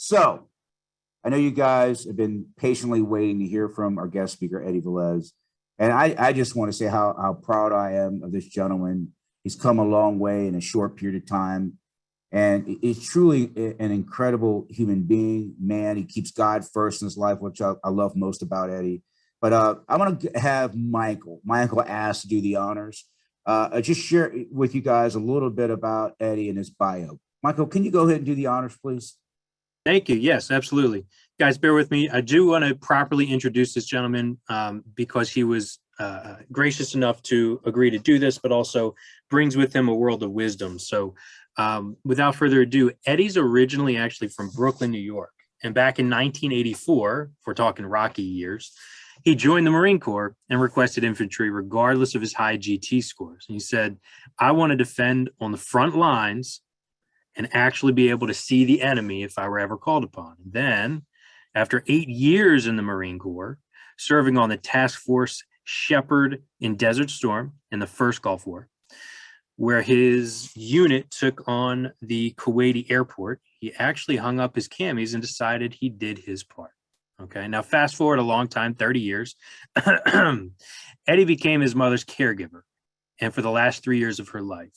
So I know you guys have been patiently waiting to hear from our guest speaker, Eddie Velez. And I just want to say how proud I am of this gentleman. He's come a long way in a short period of time. And he's truly an incredible human being, man. He keeps God first in his life, which I love most about Eddie. But I'm going to have Michael asked to do the honors. Just share with you guys a little bit about Eddie and his bio. Michael, can you go ahead and do the honors, please? Thank you. Yes, absolutely. Guys, bear with me. I do want to properly introduce this gentleman because he was gracious enough to agree to do this, but also brings with him a world of wisdom. So without further ado, Eddie's originally actually from Brooklyn, New York. And back in 1984, if we're talking Rocky years, he joined the Marine Corps and requested infantry regardless of his high GT scores. And he said, I want to defend on the front lines and actually be able to see the enemy if I were ever called upon. And then, after 8 years in the Marine Corps, serving on the Task Force Shepherd in Desert Storm in the first Gulf War, where his unit took on the Kuwaiti airport, he actually hung up his camis and decided he did his part. Okay, now fast forward a long time, 30 years. Eddie became his mother's caregiver, and for the last 3 years of her life.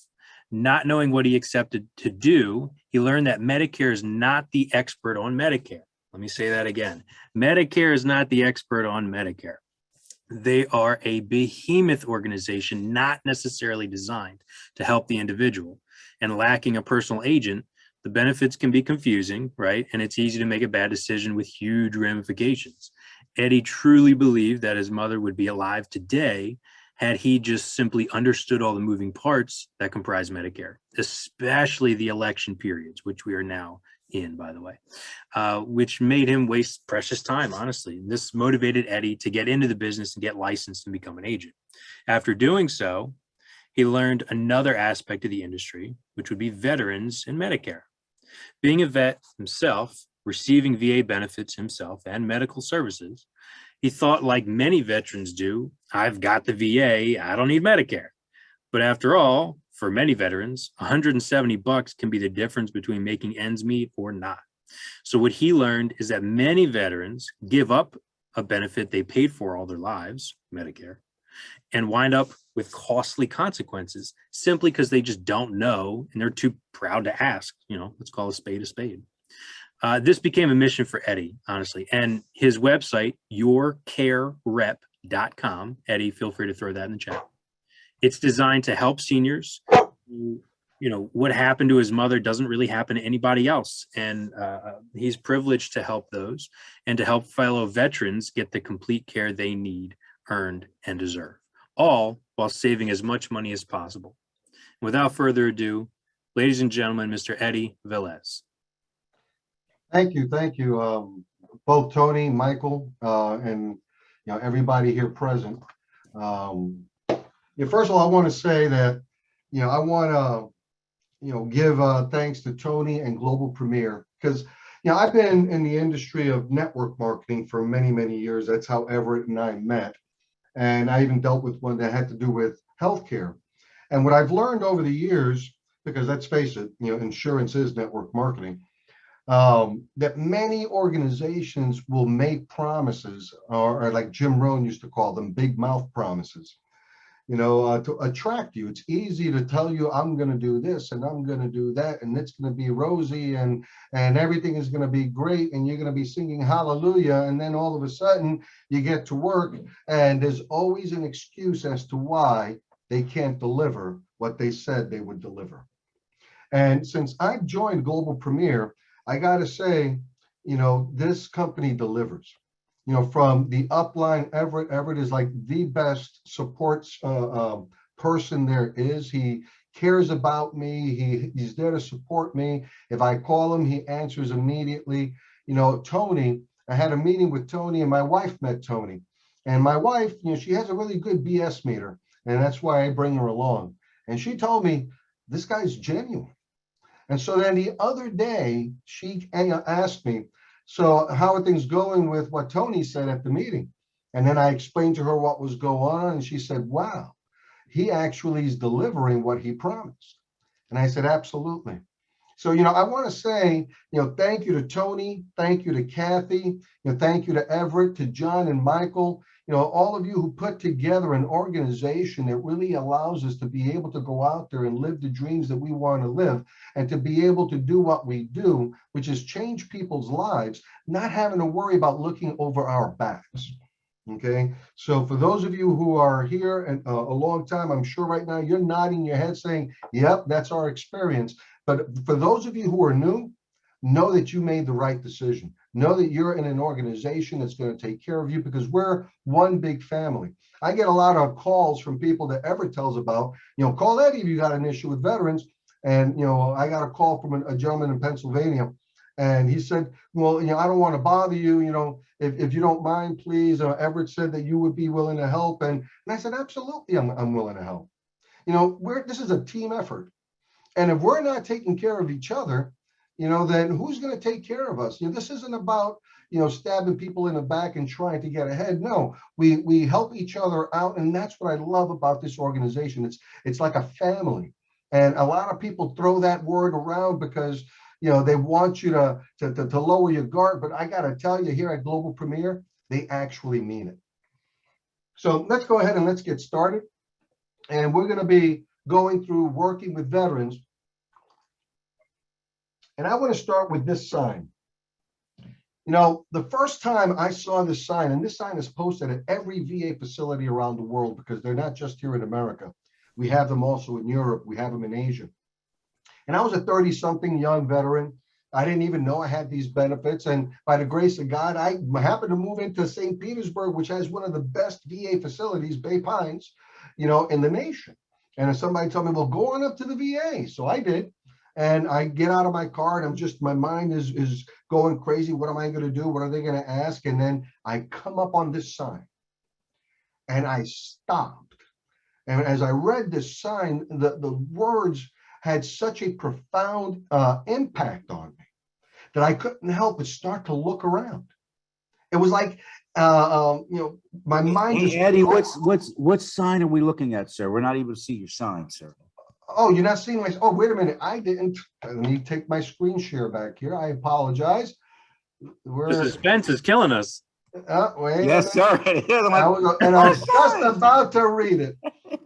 Not knowing what he accepted to do, he learned that Medicare is not the expert on Medicare. Let me say that again. Medicare is not the expert on Medicare. They are a behemoth organization, not necessarily designed to help the individual. And lacking a personal agent, the benefits can be confusing, right? And it's easy to make a bad decision with huge ramifications. Eddie truly believed that his mother would be alive today had he just simply understood all the moving parts that comprise Medicare, especially the election periods, which we are now in, by the way, which made him waste precious time, honestly. And this motivated Eddie to get into the business and get licensed and become an agent. After doing so, he learned another aspect of the industry, which would be veterans and Medicare. Being a vet himself, receiving VA benefits himself and medical services, he thought, like many veterans do, I've got the VA, I don't need Medicare. But after all, for many veterans, $170 can be the difference between making ends meet or not. So what he learned is that many veterans give up a benefit they paid for all their lives, Medicare, and wind up with costly consequences simply because they just don't know and they're too proud to ask. Let's call a spade a spade. This became a mission for Eddie, honestly, and his website, yourcarerep.com. Eddie, feel free to throw that in the chat. It's designed to help seniors. What happened to his mother doesn't really happen to anybody else. And he's privileged to help those and to help fellow veterans get the complete care they need, earned, and deserve, all while saving as much money as possible. Without further ado, ladies and gentlemen, Mr. Eddie Velez. Thank you, both Tony, Michael, and everybody here present. First of all, I want to say that I want to give thanks to Tony and Global Premier, because I've been in the industry of network marketing for many years. That's how Everett and I met, and I even dealt with one that had to do with healthcare. And what I've learned over the years, because let's face it, insurance is network marketing. That many organizations will make promises, or like Jim Rohn used to call them, big mouth promises, to attract you. It's easy to tell you, I'm going to do this and I'm going to do that, and it's going to be rosy and everything is going to be great, and you're going to be singing hallelujah. And then all of a sudden you get to work and there's always an excuse as to why they can't deliver what they said they would deliver. And since I've joined Global Premier, I got to say, this company delivers. From the upline, Everett is like the best support person there is. He cares about me. He's there to support me. If I call him, he answers immediately. Tony, I had a meeting with Tony, and my wife met Tony. And my wife, she has a really good BS meter, and that's why I bring her along. And she told me, this guy's genuine. And so then the other day, she asked me, so how are things going with what Tony said at the meeting? And then I explained to her what was going on, and she said, wow, he actually is delivering what he promised. And I said, absolutely. So, I want to say, thank you to Tony, thank you to Kathy, thank you to Everett, to John and Michael, all of you who put together an organization that really allows us to be able to go out there and live the dreams that we want to live, and to be able to do what we do, which is change people's lives, not having to worry about looking over our backs. Okay, so for those of you who are here and a long time, I'm sure right now you're nodding your head saying, yep, that's our experience. But for those of you who are new, know that you made the right decision. Know that you're in an organization that's going to take care of you, because we're one big family. I get a lot of calls from people that Everett tells about, call Eddie if you got an issue with veterans. And, I got a call from a gentleman in Pennsylvania, and he said, well, I don't want to bother you, if you don't mind, please. Everett said that you would be willing to help. And I said, absolutely, I'm willing to help. This is a team effort. And if we're not taking care of each other, then who's going to take care of us? This isn't about, stabbing people in the back and trying to get ahead. No, we help each other out. And that's what I love about this organization. It's like a family. And a lot of people throw that word around because, they want you to lower your guard. But I got to tell you, here at Global Premier, they actually mean it. So let's go ahead and let's get started. And we're going to be going through working with veterans. And I want to start with this sign. The first time I saw this sign, and this sign is posted at every VA facility around the world, because they're not just here in America. We have them also in Europe. We have them in Asia. And I was a 30-something young veteran. I didn't even know I had these benefits. And by the grace of God, I happened to move into St. Petersburg, which has one of the best VA facilities, Bay Pines, in the nation. And if somebody told me, well, go on up to the VA. So I did. And I get out of my car and my mind is going crazy. What am I going to do? What are they going to ask? And then I come up on this sign and I stopped. And as I read this sign, the words had such a profound impact on me that I couldn't help but start to look around. It was like, my mind just. Hey, Eddie, what sign are we looking at, sir? We're not able to see your sign, sir. Oh, you're not seeing my, oh, wait a minute. I didn't. Let me take my screen share back here. I apologize. The suspense is killing us. Wait. Yes, sir. I was just about to read it.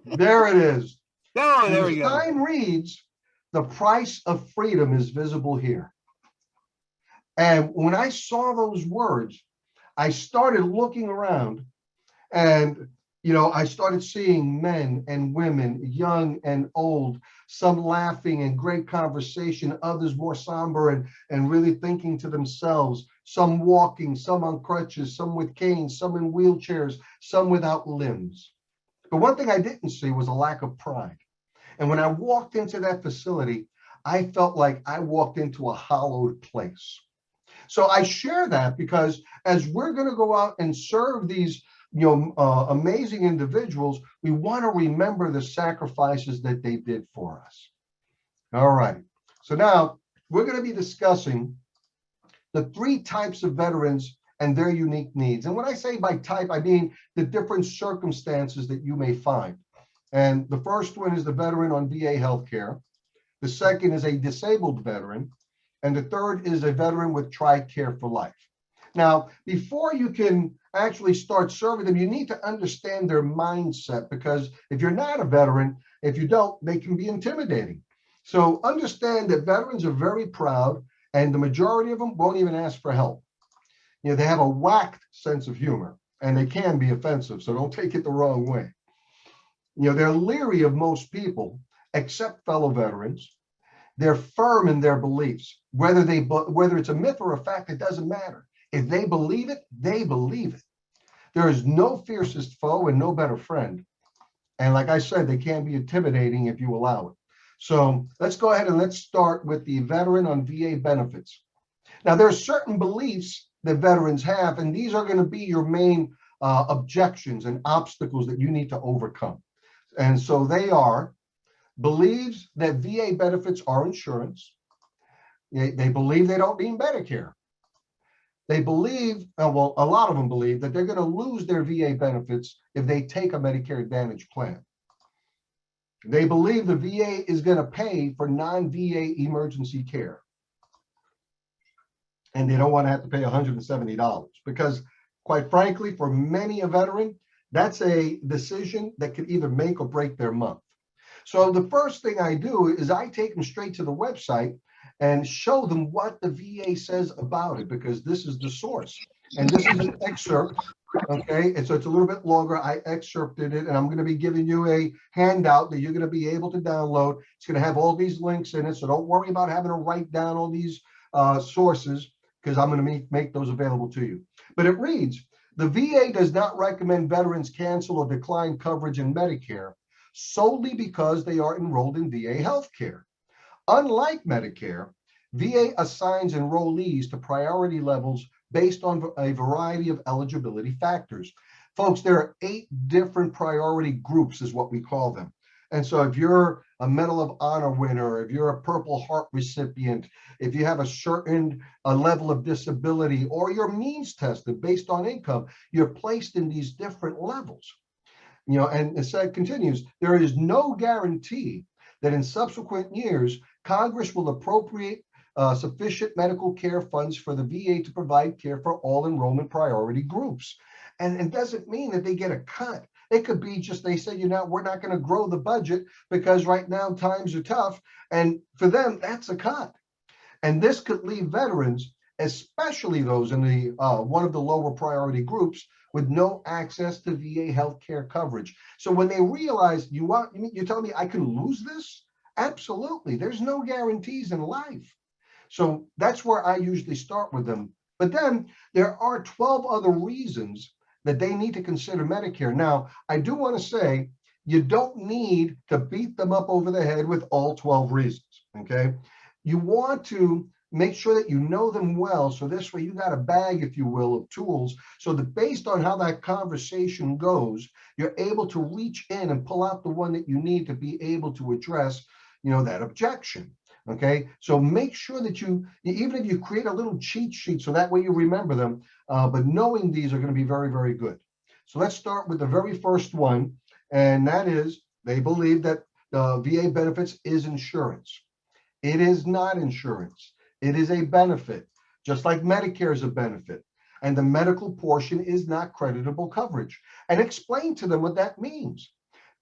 There it is. Oh, there we The go. sign reads, the price of freedom is visible here. And when I saw those words, I started looking around, and I started seeing men and women, young and old, some laughing and great conversation, others more somber and really thinking to themselves, some walking, some on crutches, some with canes, some in wheelchairs, some without limbs. But one thing I didn't see was a lack of pride. And when I walked into that facility, I felt like I walked into a hallowed place. So I share that because as we're going to go out and serve these amazing individuals, we want to remember the sacrifices that they did for us. All right. So now we're going to be discussing the 3 types of veterans and their unique needs. And when I say by type, I mean the different circumstances that you may find. And the first one is the veteran on VA healthcare. The second is a disabled veteran. And the third is a veteran with Tricare for life. Now, before you can actually start serving them, you need to understand their mindset, because if you're not a veteran, if you don't, they can be intimidating. So understand that veterans are very proud, and the majority of them won't even ask for help. They have a whacked sense of humor, and they can be offensive, so don't take it the wrong way. They're leery of most people, except fellow veterans. They're firm in their beliefs. Whether it's a myth or a fact, it doesn't matter. If they believe it, they believe it. There is no fiercest foe and no better friend. And like I said, they can be intimidating if you allow it. So let's go ahead and let's start with the veteran on VA benefits. Now, there are certain beliefs that veterans have, and these are going to be your main objections and obstacles that you need to overcome. And so they are: believes that VA benefits are insurance. They believe they don't need Medicare. They believe, well, a lot of them believe that they're going to lose their VA benefits if they take a Medicare Advantage plan. They believe the VA is going to pay for non-VA emergency care. And they don't want to have to pay $170 because, quite frankly, for many a veteran, that's a decision that could either make or break their month. So the first thing I do is I take them straight to the website and show them what the VA says about it, because this is the source. And this is an excerpt, okay? And so it's a little bit longer. I excerpted it, and I'm going to be giving you a handout that you're going to be able to download. It's going to have all these links in it, so don't worry about having to write down all these sources, because I'm going to make those available to you. But it reads, the VA does not recommend veterans cancel or decline coverage in Medicare solely because they are enrolled in VA healthcare. Unlike Medicare, VA assigns enrollees to priority levels based on a variety of eligibility factors. Folks, there are 8 different priority groups is what we call them. And so if you're a Medal of Honor winner, if you're a Purple Heart recipient, if you have a certain level of disability, or you're means tested based on income, you're placed in these different levels. You know, and it continues, there is no guarantee that in subsequent years, Congress will appropriate sufficient medical care funds for the VA to provide care for all enrollment priority groups. And it doesn't mean that they get a cut. It could be just they say, you know, we're not going to grow the budget because right now times are tough. And for them, that's a cut. And this could leave veterans, especially those in the one of the lower priority groups, with no access to VA healthcare coverage. So when they realize you're telling me I can lose this? Absolutely. There's no guarantees in life. So that's where I usually start with them. But then there are 12 other reasons that they need to consider Medicare. Now, I do want to say you don't need to beat them up over the head with all 12 reasons, okay? You want to make sure that you know them well. So this way you got a bag, if you will, of tools. So that based on how that conversation goes, you're able to reach in and pull out the one that you need to be able to address, you know, that objection. Okay, so make sure that you, even if you create a little cheat sheet, so that way you remember them, but knowing these are going to be very, very good. So let's start with the very first one, and that is they believe that VA benefits is insurance. It is not insurance. It is a benefit, just like Medicare is a benefit. And the medical portion is not creditable coverage. And explain to them what that means.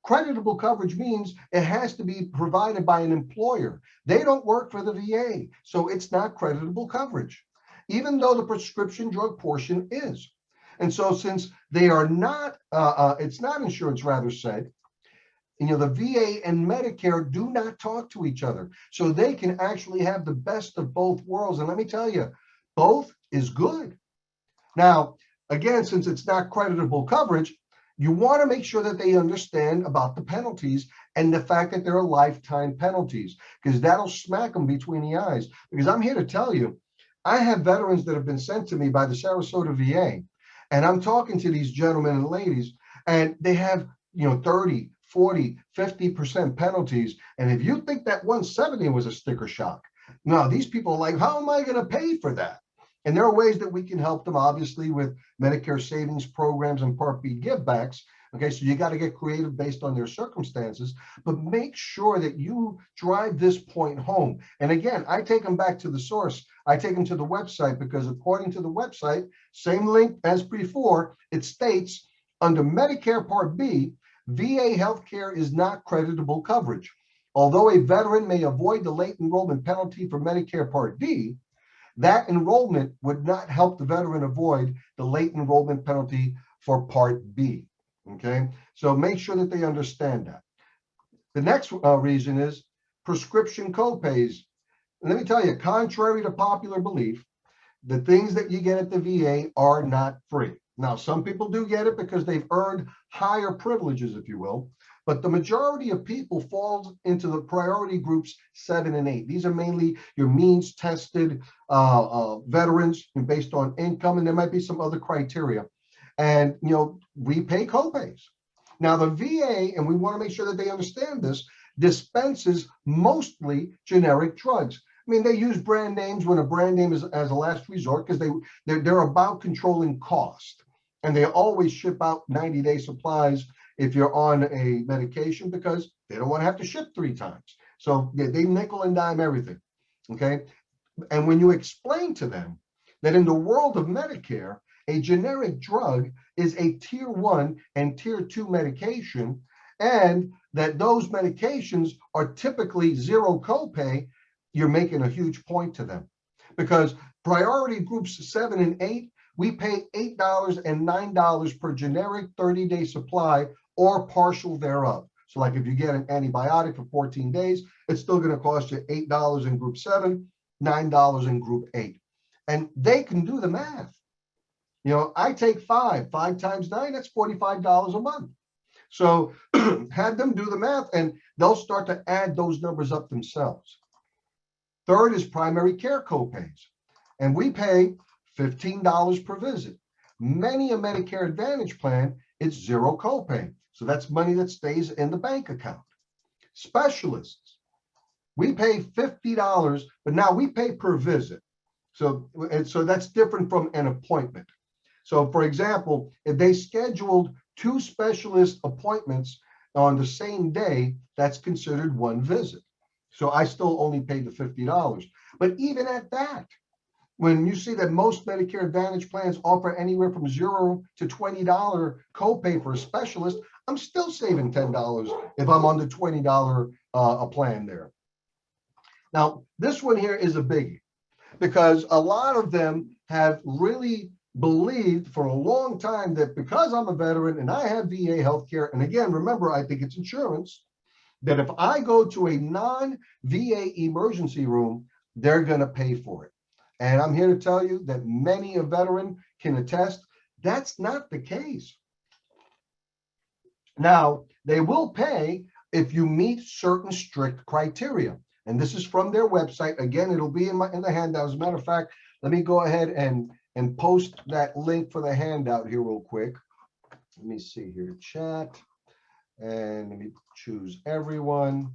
Creditable coverage means it has to be provided by an employer. They don't work for the VA, so it's not creditable coverage, even though the prescription drug portion is. And so since they are not, it's not insurance, rather said, you know, the VA and Medicare do not talk to each other. So they can actually have the best of both worlds. And let me tell you, both is good. Now, again, since it's not creditable coverage, you want to make sure that they understand about the penalties and the fact that there are lifetime penalties, because that'll smack them between the eyes. Because I'm here to tell you, I have veterans that have been sent to me by the Sarasota VA, and I'm talking to these gentlemen and ladies, and they have, you know, 30, 40, 50% penalties. And if you think that 170 was a sticker shock, no, these people are like, how am I going to pay for that? And there are ways that we can help them, obviously, with Medicare savings programs and Part B givebacks. Okay, so you got to get creative based on their circumstances, but make sure that you drive this point home. And again, I take them back to the source. I take them to the website, because according to the website, same link as before, it states under Medicare Part B, VA healthcare is not creditable coverage. Although a veteran may avoid the late enrollment penalty for Medicare Part D, that enrollment would not help the veteran avoid the late enrollment penalty for Part B. Okay, so make sure that they understand that. The next reason is prescription copays. And let me tell you, contrary to popular belief, the things that you get at the VA are not free. Now, some people do get it because they've earned higher privileges, if you will, but the majority of people fall into the priority groups 7 and 8. These are mainly your means tested veterans based on income, and there might be some other criteria. And, you know, we pay copays. Now, the VA, and we want to make sure that they understand this, dispenses mostly generic drugs. I mean, they use brand names when a brand name is as a last resort, because they're about controlling cost. And they always ship out 90-day supplies if you're on a medication, because They don't want to have to ship 3 times. So they nickel and dime everything. Okay. And when you explain to them that in the world of Medicare, a generic drug is a tier 1 and tier 2 medication, and that those medications are typically zero copay, you're making a huge point to them. Because priority groups 7 and 8, we pay $8 and $9 per generic 30-day supply or partial thereof. So like if you get an antibiotic for 14 days, it's still going to cost you $8 in group 7, $9 in group 8. And they can do the math. You know, I take 5 times 9, that's $45 a month. So have them do the math and they'll start to add those numbers up themselves. Third is primary care copays. And we pay $15 per visit. Many a Medicare Advantage plan, it's zero copay. So that's money that stays in the bank account. Specialists, we pay $50, but now we pay per visit. So that's different from an appointment. So for example, if they scheduled 2 specialist appointments on the same day, that's considered 1 visit. So I still only paid the $50. But even at that, when you see that most Medicare Advantage plans offer anywhere from $0 to $20 copay for a specialist, I'm still saving $10 if I'm on the $20 a plan there. Now, this one here is a biggie because a lot of them have really believed for a long time that because I'm a veteran and I have VA healthcare, and again, remember, I think it's insurance, that if I go to a non-VA emergency room, they're going to pay for it. And I'm here to tell you that many a veteran can attest that's not the case. Now, they will pay if you meet certain strict criteria. And this is from their website. Again, it'll be in the handout. As a matter of fact, let me go ahead and post that link for the handout here real quick. Let me see here, chat. And let me choose everyone.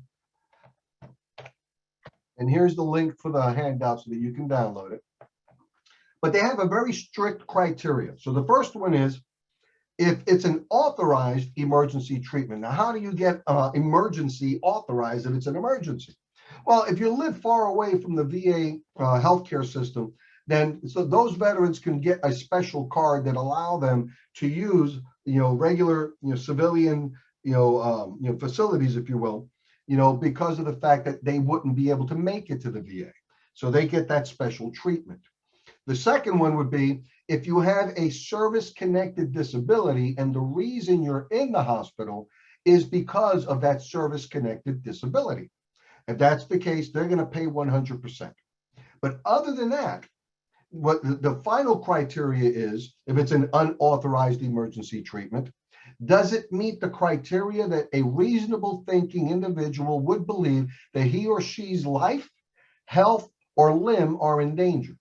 And here's the link for the handout so that you can download it. But they have a very strict criteria. So the first one is if it's an authorized emergency treatment. Now, how do you get emergency authorized if it's an emergency? Well, if you live far away from the VA healthcare system, then so those veterans can get a special card that allow them to use, regular, civilian, facilities, if you will, because of the fact that they wouldn't be able to make it to the VA. So they get that special treatment. The second one would be if you have a service-connected disability and the reason you're in the hospital is because of that service-connected disability. If that's the case, they're going to pay 100%. But other than that, what the final criteria is, if it's an unauthorized emergency treatment, does it meet the criteria that a reasonable thinking individual would believe that he or she's life, health, or limb are in danger?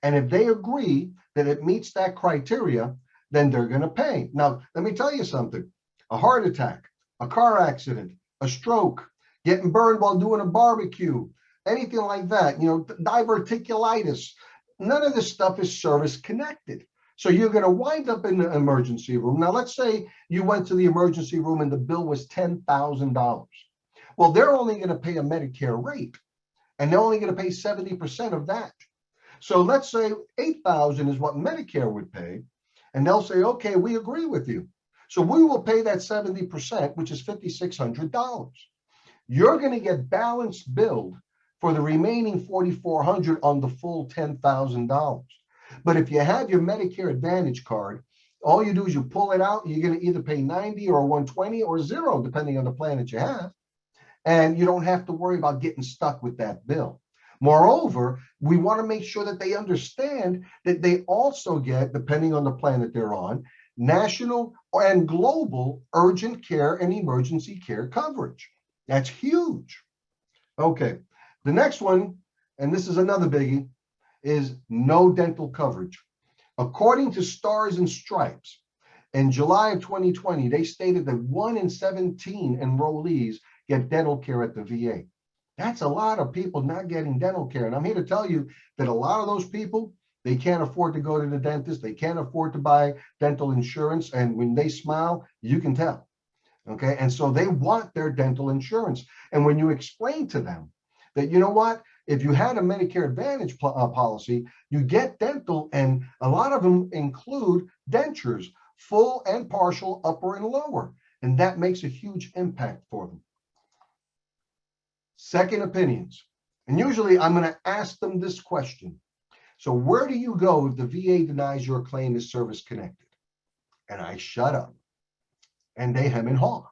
And if they agree that it meets that criteria, then they're going to pay. Now, let me tell you something. A heart attack, a car accident, a stroke, getting burned while doing a barbecue, anything like that, diverticulitis, none of this stuff is service connected. So you're going to wind up in the emergency room. Now, let's say you went to the emergency room and the bill was $10,000. Well, they're only going to pay a Medicare rate, and they're only going to pay 70% of that. So let's say $8,000 is what Medicare would pay, and they'll say, okay, we agree with you. So we will pay that 70%, which is $5,600. You're going to get balanced billed for the remaining $4,400 on the full $10,000. But if you have your Medicare Advantage card, all you do is you pull it out, you're going to either pay $90 or $120 or $0, depending on the plan that you have. And you don't have to worry about getting stuck with that bill. Moreover, we want to make sure that they understand that they also get, depending on the plan that they're on, national and global urgent care and emergency care coverage. That's huge. Okay, the next one, and this is another biggie, is no dental coverage. According to Stars and Stripes, in July of 2020, they stated that 1 in 17 enrollees get dental care at the VA. That's a lot of people not getting dental care. And I'm here to tell you that a lot of those people, they can't afford to go to the dentist. They can't afford to buy dental insurance. And when they smile, you can tell. Okay. And so they want their dental insurance. And when you explain to them that, you know what, if you had a Medicare Advantage policy, you get dental, and a lot of them include dentures, full and partial, upper and lower. And that makes a huge impact for them. Second opinions. And usually I'm going to ask them this question. So where do you go if the VA denies your claim is service connected? And I shut up. And they hem and haw.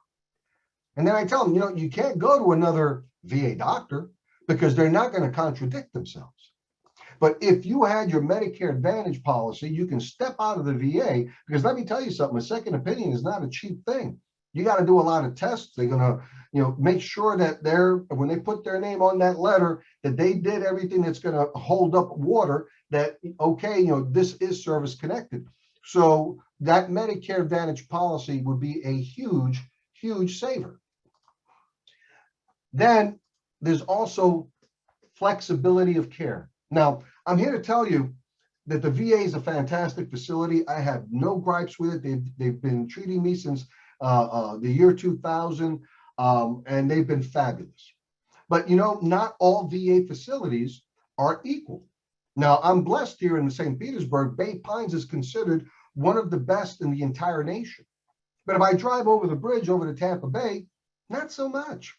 And then I tell them, you know, you can't go to another VA doctor because they're not going to contradict themselves. But if you had your Medicare Advantage policy, you can step out of the VA, because let me tell you something, a second opinion is not a cheap thing. You got to do a lot of tests. They're going to, you know, make sure that when they put their name on that letter, that they did everything that's going to hold up water, that, okay, you know, this is service connected. So that Medicare Advantage policy would be a huge, huge saver. Then there's also flexibility of care. Now, I'm here to tell you that the VA is a fantastic facility. I have no gripes with it. They've been treating me since the year 2000, and they've been fabulous. But, you know, not all VA facilities are equal. Now, I'm blessed here in St. Petersburg. Bay Pines is considered one of the best in the entire nation. But if I drive over the bridge over to Tampa Bay, not so much.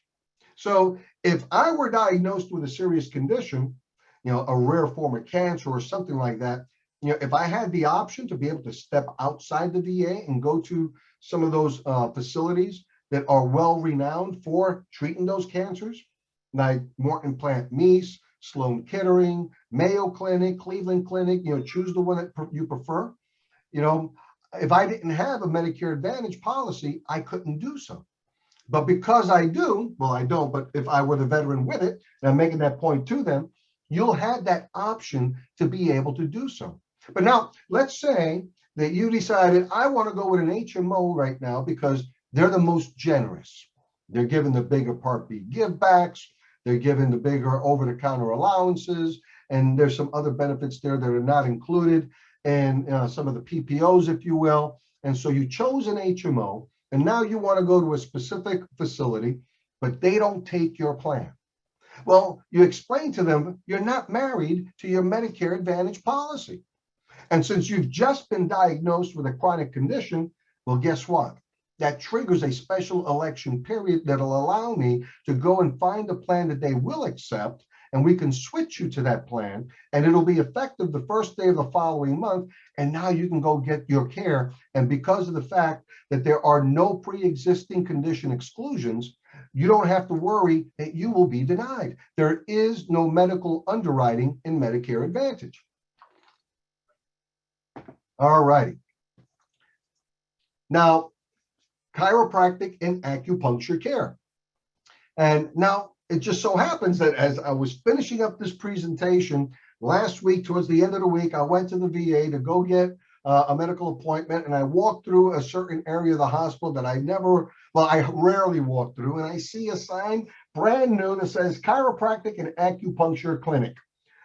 So if I were diagnosed with a serious condition, you know, a rare form of cancer or something like that, you know, if I had the option to be able to step outside the VA and go to some of those facilities that are well renowned for treating those cancers, like Morton Plant Meese, Sloan Kettering, Mayo Clinic, Cleveland Clinic, you know, choose the one that you prefer. You know, if I didn't have a Medicare Advantage policy, I couldn't do so. But because I do, well, I don't, but if I were the veteran with it, and I'm making that point to them, you'll have that option to be able to do so. But now, let's say that you decided, I want to go with an HMO right now because they're the most generous. They're giving the bigger Part B give backs, they're giving the bigger over-the-counter allowances, and there's some other benefits there that are not included in some of the PPOs, if you will. And so you chose an HMO, and now you want to go to a specific facility, but they don't take your plan. Well, you explain to them you're not married to your Medicare Advantage policy. And since you've just been diagnosed with a chronic condition, well, guess what? That triggers a special election period that'll allow me to go and find a plan that they will accept, and we can switch you to that plan, and it'll be effective the first day of the following month, and now you can go get your care. And because of the fact that there are no pre-existing condition exclusions, you don't have to worry that you will be denied. There is no medical underwriting in Medicare Advantage. All righty. Now, chiropractic and acupuncture care. And now it just so happens that as I was finishing up this presentation last week, towards the end of the week, I went to the VA to go get a medical appointment, and I walked through a certain area of the hospital that I rarely walk through, and I see a sign brand new that says chiropractic and acupuncture clinic.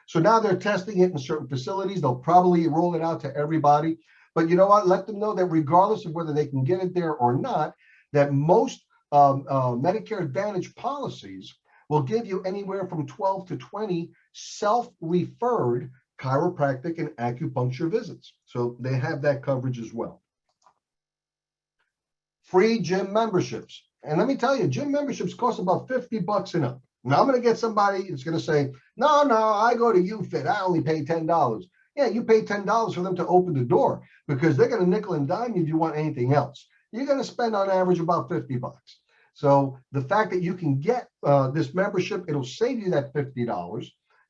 So now they're testing it in certain facilities. They'll probably roll it out to everybody. But you know what? Let them know that regardless of whether they can get it there or not, that most Medicare Advantage policies will give you anywhere from 12 to 20 self-referred chiropractic and acupuncture visits. So they have that coverage as well. Free gym memberships. And let me tell you, gym memberships cost about $50 and up. Now I'm going to get somebody that's going to say, no, I go to UFit. I only pay $10. Yeah, you pay $10 for them to open the door, because they're going to nickel and dime you if you want anything else. You're going to spend on average about $50. So the fact that you can get this membership, it'll save you that $50,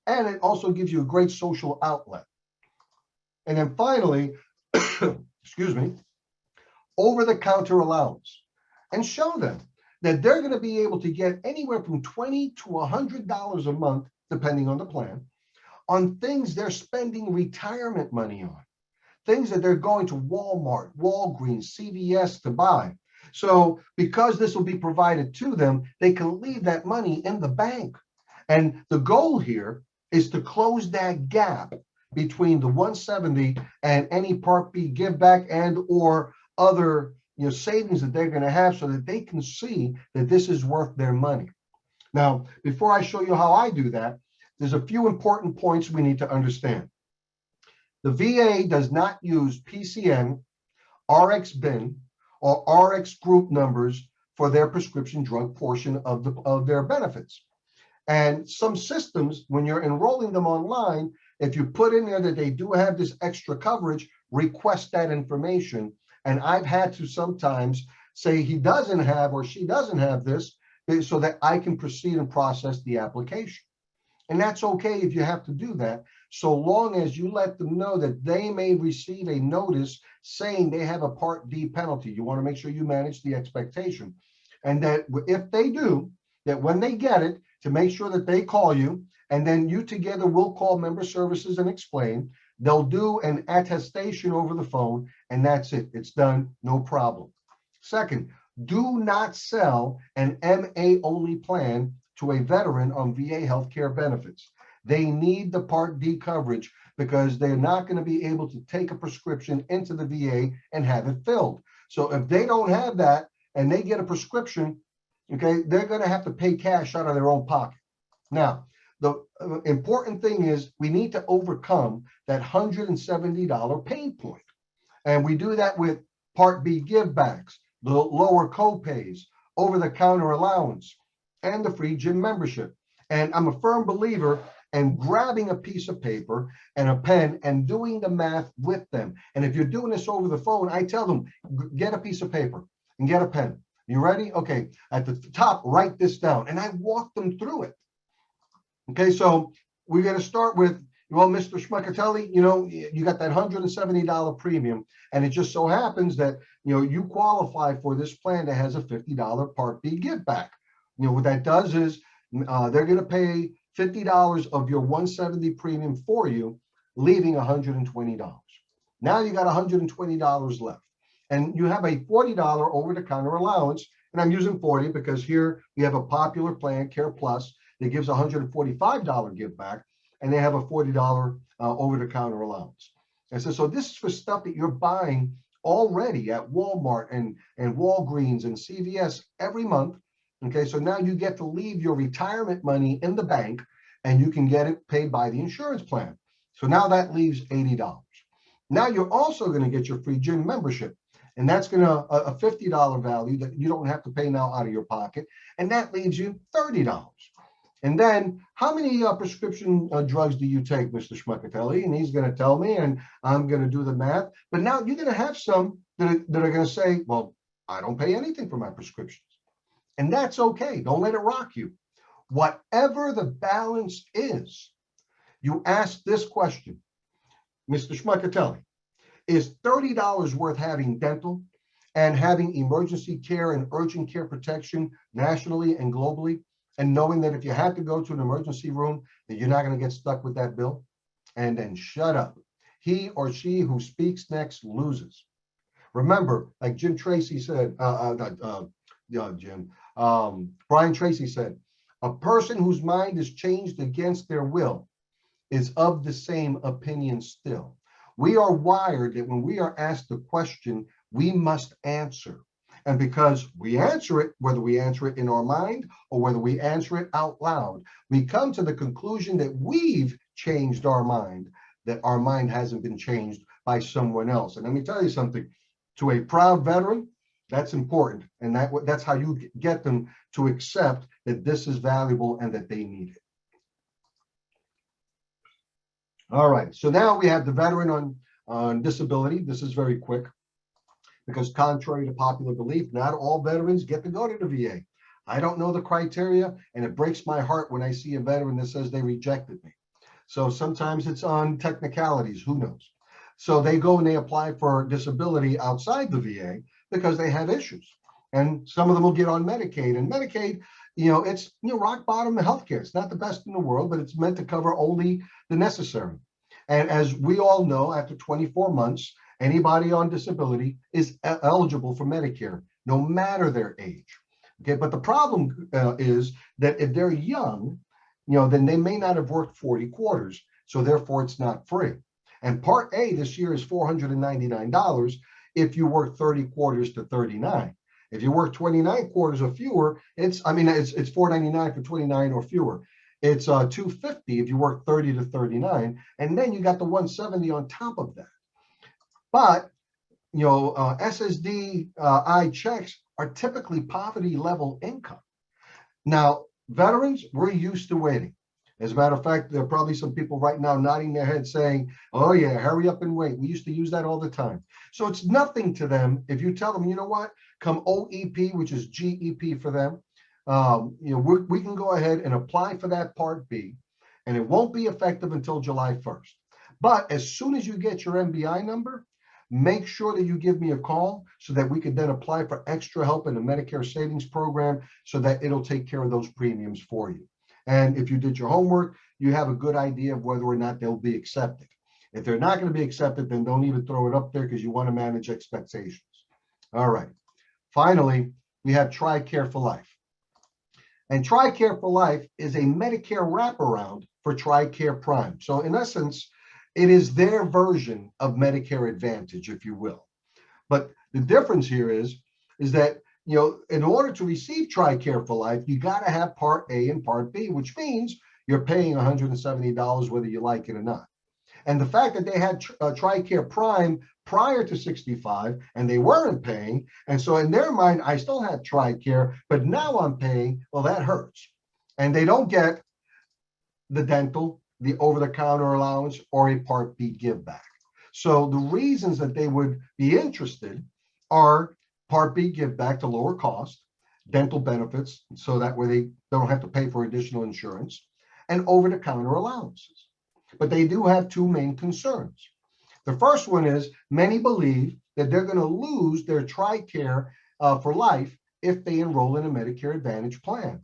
and it also gives you a great social outlet. And then finally, excuse me, over-the-counter allowance, and show them that they're going to be able to get anywhere from $20 to $100 a month, depending on the plan, on things they're spending retirement money on, things that they're going to Walmart, Walgreens, CVS to buy. So because this will be provided to them, they can leave that money in the bank. And the goal here is to close that gap between the 170 and any Part B give back and or other, savings that they're going to have so that they can see that this is worth their money. Now, before I show you how I do that, there's a few important points we need to understand. The VA does not use PCN, RX-BIN, or RX group numbers for their prescription drug portion of their benefits. And some systems, when you're enrolling them online, if you put in there that they do have this extra coverage, request that information. And I've had to sometimes say he doesn't have or she doesn't have this so that I can proceed and process the application. And that's okay if you have to do that, so long as you let them know that they may receive a notice saying they have a Part D penalty. You want to make sure you manage the expectation. And that if they do, that when they get it, to make sure that they call you, and then you together will call member services and explain. They'll do an attestation over the phone, and that's it. It's done, no problem. Second, do not sell an MA only plan to a veteran on VA healthcare benefits. They need the Part D coverage because they're not going to be able to take a prescription into the VA and have it filled. So if they don't have that and they get a prescription, okay, they're going to have to pay cash out of their own pocket. Now, the important thing is we need to overcome that $170 pain point. And we do that with Part B givebacks, the lower co-pays, over-the-counter allowance, and the free gym membership. And I'm a firm believer in grabbing a piece of paper and a pen and doing the math with them. And if you're doing this over the phone, I tell them, get a piece of paper and get a pen. You ready? Okay, at the top, write this down. And I walk them through it. Okay, so we're going to start with, well, Mr. Schmuckatelli, you got that $170 premium. And it just so happens that, you qualify for this plan that has a $50 Part B give back. What that does is they're going to pay $50 of your $170 premium for you, leaving $120. Now you got $120 left. And you have a $40 over-the-counter allowance. And I'm using 40 because here we have a popular plan, Care Plus, that gives $145 give back. And they have a $40 over-the-counter allowance. And so this is for stuff that you're buying already at Walmart and Walgreens and CVS every month. Okay, so now you get to leave your retirement money in the bank and you can get it paid by the insurance plan. So now that leaves $80. Now you're also going to get your free gym membership. And that's going to a $50 value that you don't have to pay now out of your pocket. And that leaves you $30. And then how many prescription drugs do you take, Mr. Schmuckatelli? And he's going to tell me, and I'm going to do the math. But now you're going to have some that are going to say, well, I don't pay anything for my prescriptions. And that's okay. Don't let it rock you. Whatever the balance is, you ask this question, Mr. Schmuckatelli, is $30 worth having dental and having emergency care and urgent care protection nationally and globally, and knowing that if you have to go to an emergency room, that you're not going to get stuck with that bill? And then shut up. He or she who speaks next loses. Remember, like Jim Tracy said, Brian Tracy said, a person whose mind is changed against their will is of the same opinion still. We are wired that when we are asked a question, we must answer. And because we answer it, whether we answer it in our mind or whether we answer it out loud, we come to the conclusion that we've changed our mind, that our mind hasn't been changed by someone else. And let me tell you something, to a proud veteran, that's important. And that's how you get them to accept that this is valuable and that they need it. All right, so now we have the veteran on disability. This is very quick because contrary to popular belief, not all veterans get to go to the VA. I don't know the criteria, and it breaks my heart when I see a veteran that says they rejected me. So sometimes it's on technicalities, who knows? So they go and they apply for disability outside the VA because they have issues. And some of them will get on Medicaid, and Medicaid, it's rock bottom of healthcare. It's not the best in the world, but it's meant to cover only the necessary. And as we all know, after 24 months, anybody on disability is eligible for Medicare, no matter their age. Okay, but the problem is that if they're young, then they may not have worked 40 quarters, so therefore it's not free. And Part A this year is $499. if you work 30 quarters to 39. If you work 29 quarters or fewer, it's $4.99 for 29 or fewer. It's $2.50 if you work 30 to 39, and then you got the $170 on top of that. But SSDI checks are typically poverty level income. Now, veterans, we're used to waiting. As a matter of fact, there are probably some people right now nodding their head saying, oh yeah, hurry up and wait. We used to use that all the time. So it's nothing to them if you tell them, you know what, come OEP, which is GEP for them, we can go ahead and apply for that Part B, and it won't be effective until July 1st. But as soon as you get your MBI number, make sure that you give me a call so that we could then apply for extra help in the Medicare Savings Program so that it'll take care of those premiums for you. And if you did your homework, you have a good idea of whether or not they'll be accepted. If they're not going to be accepted, then don't even throw it up there because you want to manage expectations. All right. Finally, we have Tricare for Life. And Tricare for Life is a Medicare wraparound for Tricare Prime. So in essence, it is their version of Medicare Advantage, if you will. But the difference here is that, in order to receive Tricare for Life, you got to have Part A and Part B, which means you're paying $170 whether you like it or not. And the fact that they had Tricare Prime prior to 65 and they weren't paying, and so in their mind, I still have Tricare, but now I'm paying, well, that hurts. And they don't get the dental, the over-the-counter allowance, or a Part B give back. So the reasons that they would be interested are Part B give back to lower cost, dental benefits, so that way they don't have to pay for additional insurance, and over-the-counter allowances. But they do have two main concerns. The first one is many believe that they're going to lose their Tricare for Life if they enroll in a Medicare Advantage plan.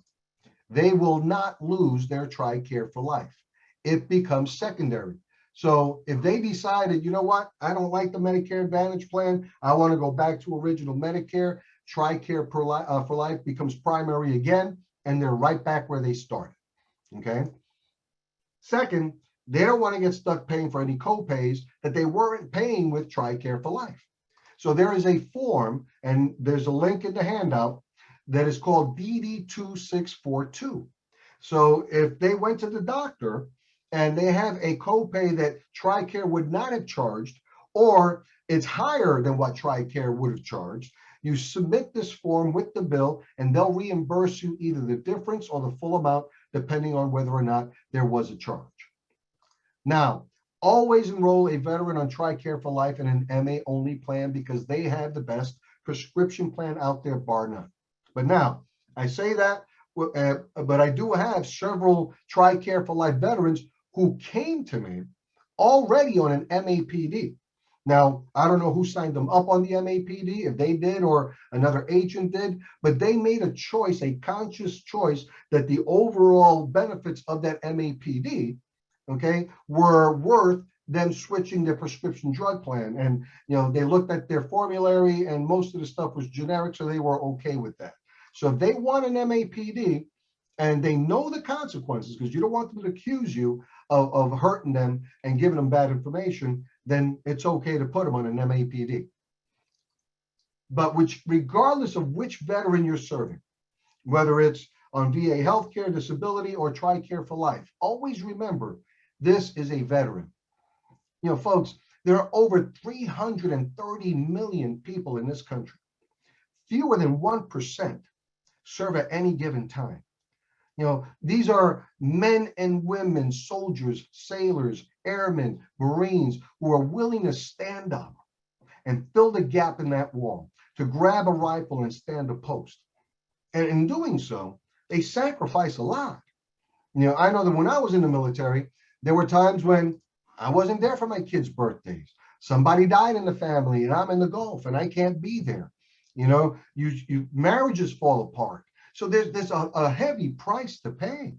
They will not lose their Tricare for Life. It becomes secondary. So if they decided, you know what, I don't like the Medicare Advantage plan, I want to go back to original Medicare, Tricare for Life becomes primary again, and they're right back where they started. Okay. Second, they don't want to get stuck paying for any copays that they weren't paying with Tricare for Life. So there is a form, and there's a link in the handout that is called DD2642. So if they went to the doctor and they have a copay that Tricare would not have charged, or it's higher than what Tricare would have charged, you submit this form with the bill and they'll reimburse you either the difference or the full amount, depending on whether or not there was a charge. Now, always enroll a veteran on Tricare for Life in an MA only plan because they have the best prescription plan out there, bar none. But now, I say that, but I do have several Tricare for Life veterans who came to me already on an MAPD. Now, I don't know who signed them up on the MAPD, if they did or another agent did, but they made a choice, a conscious choice, that the overall benefits of that MAPD, okay, were worth them switching their prescription drug plan. And, they looked at their formulary and most of the stuff was generic, so they were okay with that. So if they want an MAPD and they know the consequences, because you don't want them to accuse you of hurting them and giving them bad information, then it's okay to put them on an MAPD. But regardless of which veteran you're serving, whether it's on VA healthcare, disability, or Tricare for Life, always remember, this is a veteran. Folks, there are over 330 million people in this country. Fewer than 1% serve at any given time. These are men and women, soldiers, sailors, airmen, Marines, who are willing to stand up and fill the gap in that wall, to grab a rifle and stand a post. And in doing so, they sacrifice a lot. I know that when I was in the military, there were times when I wasn't there for my kids' birthdays. Somebody died in the family and I'm in the Gulf and I can't be there. Marriages fall apart. So there's a heavy price to pay.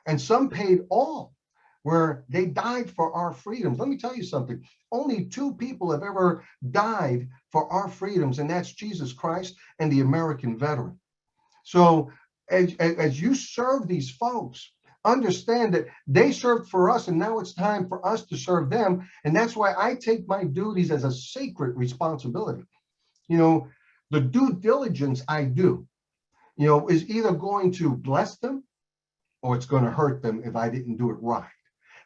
And some paid all, where they died for our freedoms. Let me tell you something. Only two people have ever died for our freedoms, and that's Jesus Christ and the American veteran. So as you serve these folks, understand that they served for us and now it's time for us to serve them. And that's why I take my duties as a sacred responsibility. You know, the due diligence I do, you know, is either going to bless them or it's going to hurt them if I didn't do it right.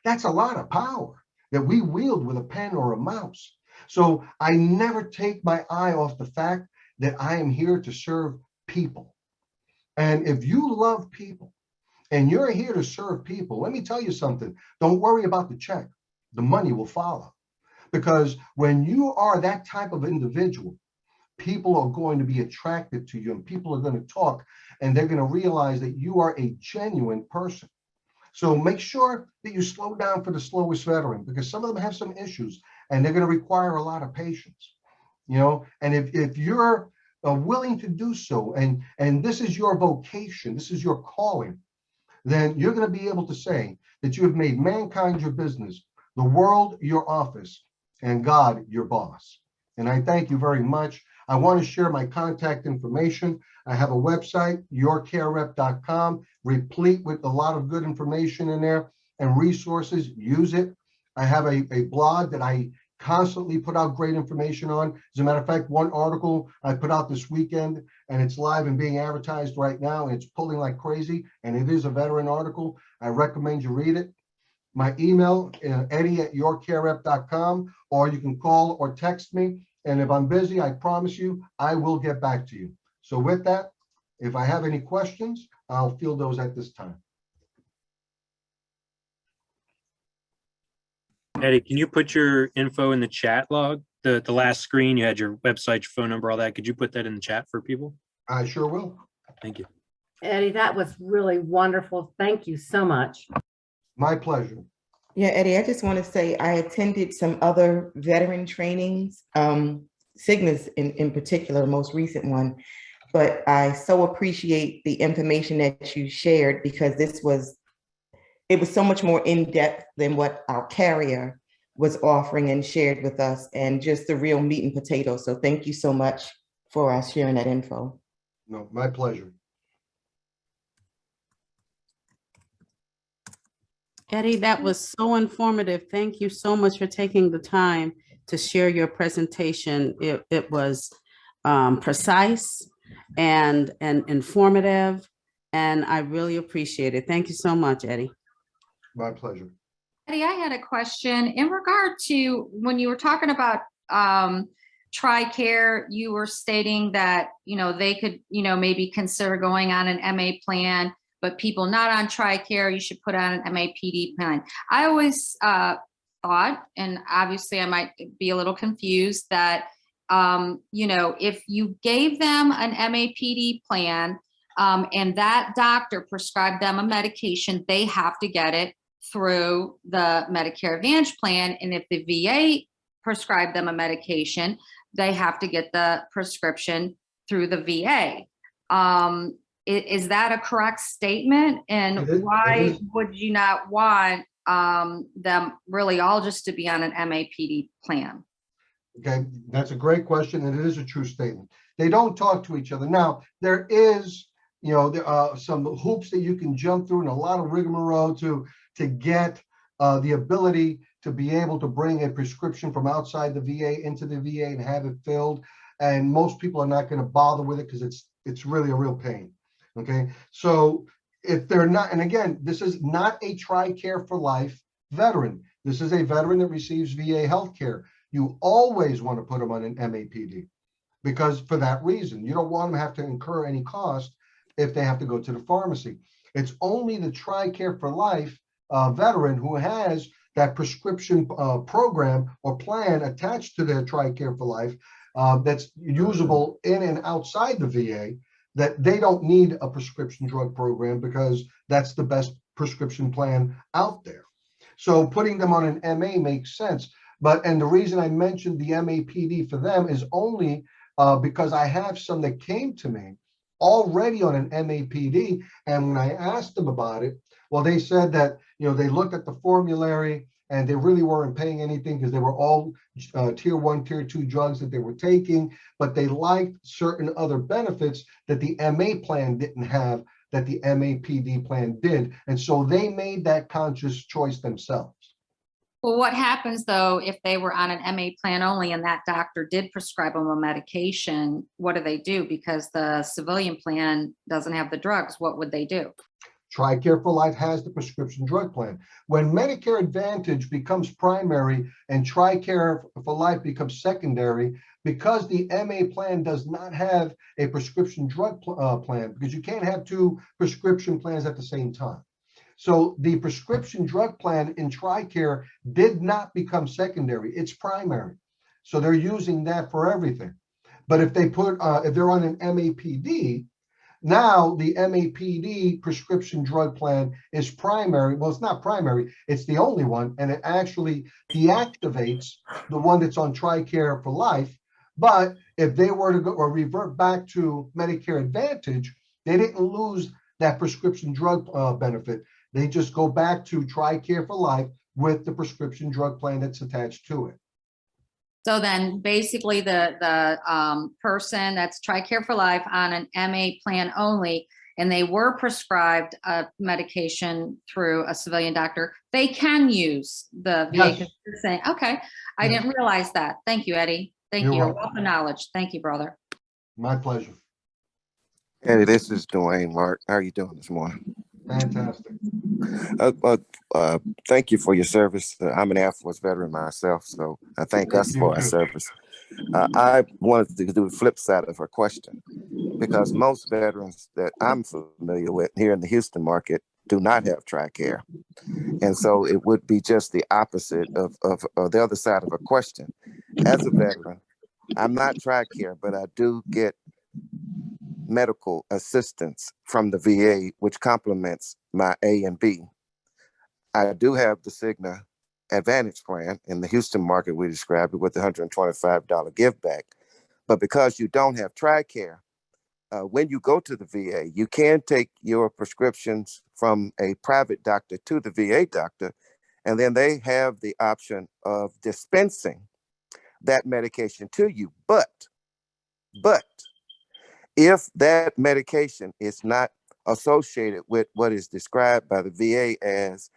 That's a lot of power that we wield with a pen or a mouse. So I never take my eye off the fact that I am here to serve people. And if you love people and you're here to serve people, let me tell you something. Don't worry about the check. The money will follow. Because when you are that type of individual, people are going to be attracted to you and people are going to talk and they're going to realize that you are a genuine person. So make sure that you slow down for the slowest veteran, because some of them have some issues and they're going to require a lot of patience, you know. And if you're willing to do so, and this is your vocation, this is your calling, then you're going to be able to say that you have made mankind your business, the world your office, and God your boss. And I thank you very much. I want to share my contact information. I have a website, yourcarerep.com, replete with a lot of good information in there and resources. Use it. I have a blog that I constantly put out great information on. As a matter of fact, one article I put out this weekend, and it's live and being advertised right now, and it's pulling like crazy, and it is a veteran article. I recommend you read it. My email, eddie@yourcarerep.com, or you can call or text me. And if I'm busy, I promise you, I will get back to you. So with that, if I have any questions, I'll field those at this time. Eddie, can you put your info in the chat log? The last screen, you had your website, your phone number, all that. Could you put that in the chat for people? I sure will. Thank you. Eddie, that was really wonderful. Thank you so much. My pleasure. Yeah, Eddie, I just want to say I attended some other veteran trainings, Cygnus in particular, the most recent one, but I so appreciate the information that you shared, because it was so much more in-depth than what our carrier was offering and shared with us, and just the real meat and potatoes. So thank you so much for sharing that info. No, my pleasure. Eddie, that was so informative. Thank you so much for taking the time to share your presentation. It was precise and informative, and I really appreciate it. Thank you so much, Eddie. My pleasure. Eddie, I had a question in regard to when you were talking about Tricare. You were stating that, you know, they could, you know, maybe consider going on an MA plan, but people not on Tricare, you should put on an MAPD plan. I always thought, and obviously I might be a little confused, that, you know, if you gave them an MAPD plan and that doctor prescribed them a medication, they have to get it through the Medicare Advantage plan. And if the VA prescribed them a medication, they have to get the prescription through the VA. Is that a correct statement? And why would you not want them really all just to be on an MAPD plan? Okay, that's a great question, and it is a true statement. They don't talk to each other. Now, there is, you know, there are some hoops that you can jump through and a lot of rigmarole to get the ability to be able to bring a prescription from outside the VA into the VA and have it filled. And most people are not going to bother with it because it's really a real pain. Okay, so if they're not, and again, this is not a Tricare for life veteran. This is a veteran that receives VA healthcare. You always want to put them on an MAPD, because for that reason, you don't want them to have to incur any cost if they have to go to the pharmacy. It's only the Tricare for life veteran who has that prescription program or plan attached to their Tricare for life that's usable in and outside the VA, that they don't need a prescription drug program because that's the best prescription plan out there. So putting them on an MA makes sense. And the reason I mentioned the MAPD for them is only because I have some that came to me already on an MAPD. And when I asked them about it, well, they said that, you know, they looked at the formulary and they really weren't paying anything because they were all tier 1, tier 2 drugs that they were taking, but they liked certain other benefits that the MA plan didn't have that the MAPD plan did. And so they made that conscious choice themselves. Well, what happens though, if they were on an MA plan only and that doctor did prescribe them a medication, what do they do? Because the civilian plan doesn't have the drugs, what would they do? Tricare for Life has the prescription drug plan. When Medicare Advantage becomes primary and Tricare for Life becomes secondary, because the MA plan does not have a prescription drug plan, because you can't have two prescription plans at the same time. So the prescription drug plan in Tricare did not become secondary, it's primary. So they're using that for everything. But if they put, if they're on an MAPD, now the MAPD prescription drug plan is primary. Well, it's not primary, it's the only one, and it actually deactivates the one that's on Tricare for Life. But if they were to go or revert back to Medicare Advantage, they didn't lose that prescription drug benefit. They just go back to Tricare for Life with the prescription drug plan that's attached to it. So then basically the person that's Tricare for Life on an MA plan only, and they were prescribed a medication through a civilian doctor, they can use the VA. Yes. You're saying, okay, I Yes. didn't realize that. Thank you, Eddie. Thank You're you. welcome. Wealth of knowledge. Thank you, brother. My pleasure. Eddie, this is Dwayne Mark. How are you doing this morning? Fantastic. Thank you for your service. I'm an Air Force veteran myself, so I thank us You for our too. service. I wanted to do the flip side of her question, because most veterans that I'm familiar with here in the Houston market do not have Tricare. And so it would be just the opposite of the other side of a question. As a veteran, I'm not Tricare, but I do get medical assistance from the VA, which complements my A and B. I do have the Cigna Advantage plan in the Houston market. We described it with the $125 give back. But because you don't have Tricare, when you go to the VA, you can take your prescriptions from a private doctor to the VA doctor, and then they have the option of dispensing that medication to you. But if that medication is not associated with what is described by the VA as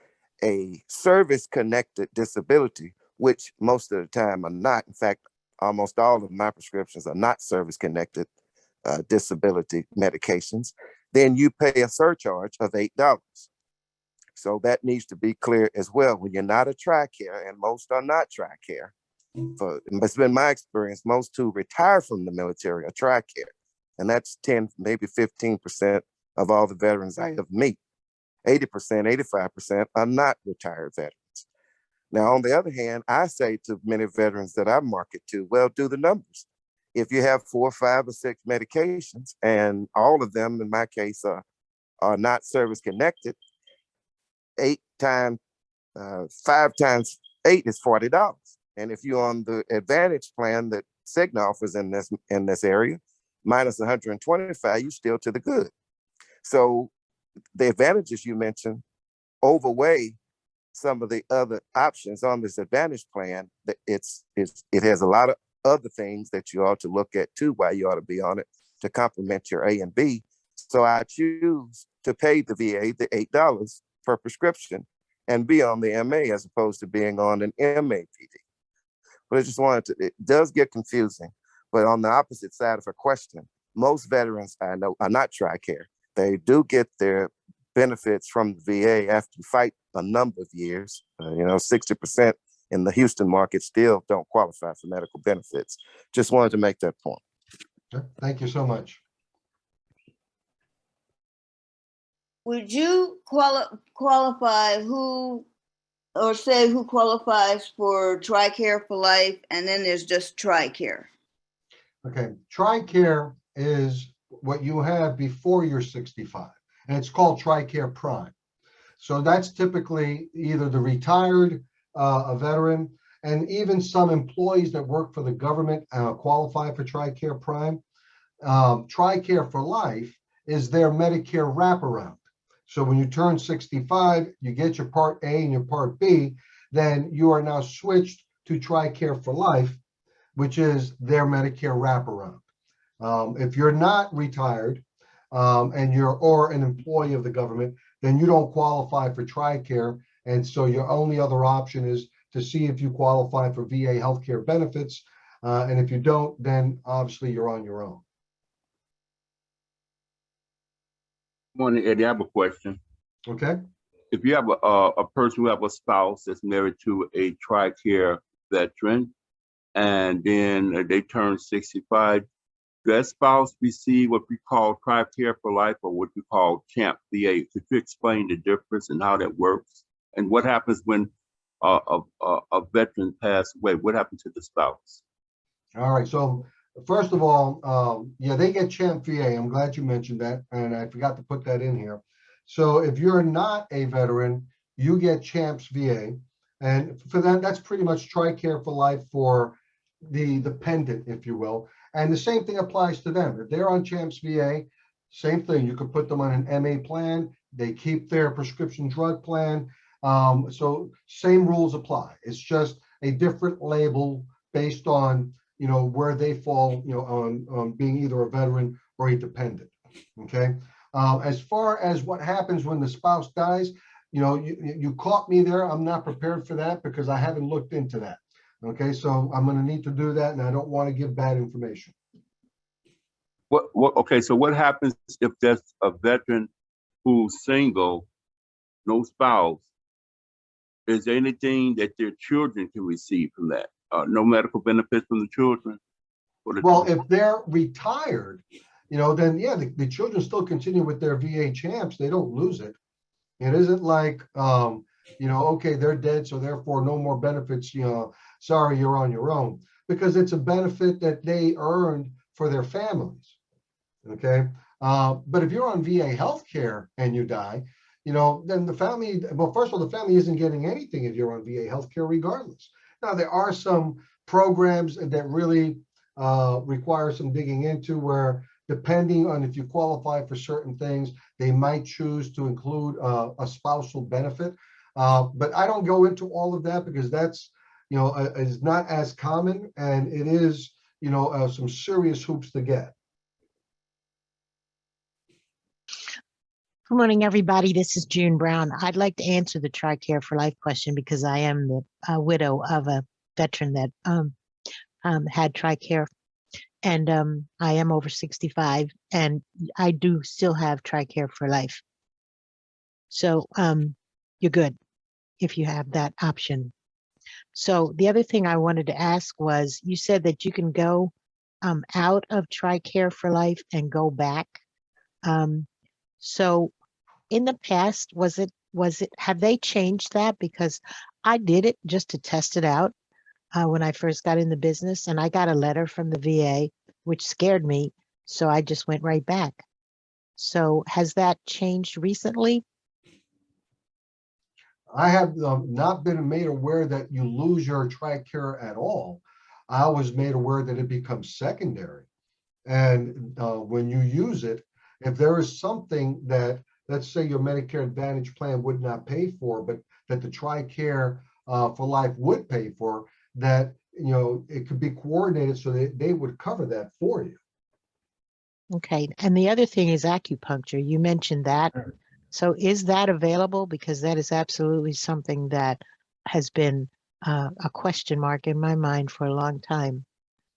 a service-connected disability, which most of the time are not. In fact, almost all of my prescriptions are not service-connected disability medications, then you pay a surcharge of $8. So that needs to be clear as well. When you're not a Tricare, and most are not Tricare, it's been my experience, most who retire from the military are Tricare. And that's 10, maybe 15% of all the veterans I have met. 80%, 85% are not retired veterans. Now, on the other hand, I say to many veterans that I market to, well, do the numbers. If you have 4, 5, or 6 medications, and all of them, in my case, are not service connected, 5 times 8 is $40. And if you're on the Advantage plan that Cigna offers in this area, minus 125, you still to the good. So the advantages you mentioned overweigh some of the other options on this Advantage plan. That it has a lot of other things that you ought to look at too, why you ought to be on it to complement your A and B. So I choose to pay the VA the $8 per prescription and be on the MA as opposed to being on an MAPD. But I just wanted to, it does get confusing. But on the opposite side of a question, most veterans I know are not Tricare. They do get their benefits from the VA after you fight a number of years. 60% in the Houston market still don't qualify for medical benefits. Just wanted to make that point. Thank you so much. Would you qualify who, or say who qualifies for Tricare for Life, and then there's just Tricare? Okay, Tricare is what you have before you're 65, and it's called Tricare Prime. So that's typically either the retired, a veteran, and even some employees that work for the government qualify for Tricare Prime. Tricare for Life is their Medicare wraparound. So when you turn 65, you get your Part A and your Part B, then you are now switched to Tricare for Life, which is their Medicare wraparound. If you're not retired, and you're or an employee of the government, then you don't qualify for Tricare. And so your only other option is to see if you qualify for VA healthcare benefits. And if you don't, then obviously you're on your own. Morning, Eddie. I have a question. Okay. If you have a person who have a spouse that's married to a Tricare veteran, and then they turn 65, does that spouse receive what we call Tricare for life or what we call CHAMP VA? Could you explain the difference and how that works? And what happens when a veteran passes away? What happens to the spouse? All right. So first of all, yeah, they get CHAMP VA. I'm glad you mentioned that, and I forgot to put that in here. So if you're not a veteran, you get CHAMPS VA, and for that, that's pretty much Tricare for life for the dependent, if you will. And the same thing applies to them. If they're on CHAMPS VA, same thing. You could put them on an MA plan. They keep their prescription drug plan. So same rules apply. It's just a different label based on, you know, where they fall, you know, on being either a veteran or a dependent. Okay. As far as what happens when the spouse dies, you know, you caught me there. I'm not prepared for that because I haven't looked into that. Okay, so I'm going to need to do that, and I don't want to give bad information. Okay, so what happens if there's a veteran who's single, no spouse? Is there anything that their children can receive from that? No medical benefits from the children? Well, if they're retired, you know, then yeah, the children still continue with their VA CHAMPS. They don't lose it. It isn't like, you know, okay, they're dead, so therefore no more benefits, you know, sorry, you're on your own, because it's a benefit that they earned for their families. Okay. But if you're on VA healthcare and you die, you know, then the family, well, first of all, the family isn't getting anything if you're on VA healthcare regardless. Now, there are some programs that really require some digging into where, depending on if you qualify for certain things, they might choose to include a spousal benefit. But I don't go into all of that because that's, you know, is not as common, and it is, you know, some serious hoops to get. Good morning, everybody. This is June Brown. I'd like to answer the Tricare for Life question because I am the widow of a veteran that had Tricare, and I am over 65, and I do still have Tricare for Life. So you're good if you have that option. So the other thing I wanted to ask was, you said that you can go out of Tricare for Life and go back. So in the past, have they changed that? Because I did it just to test it out when I first got in the business, and I got a letter from the VA, which scared me. So I just went right back. So has that changed recently? I have not been made aware that you lose your Tricare at all. I was made aware that it becomes secondary. And when you use it, if there is something that, let's say your Medicare Advantage plan would not pay for, but that the Tricare for Life would pay for, that, you know, it could be coordinated so that they would cover that for you. Okay. And the other thing is acupuncture. You mentioned that. So is that available? Because that is absolutely something that has been a question mark in my mind for a long time.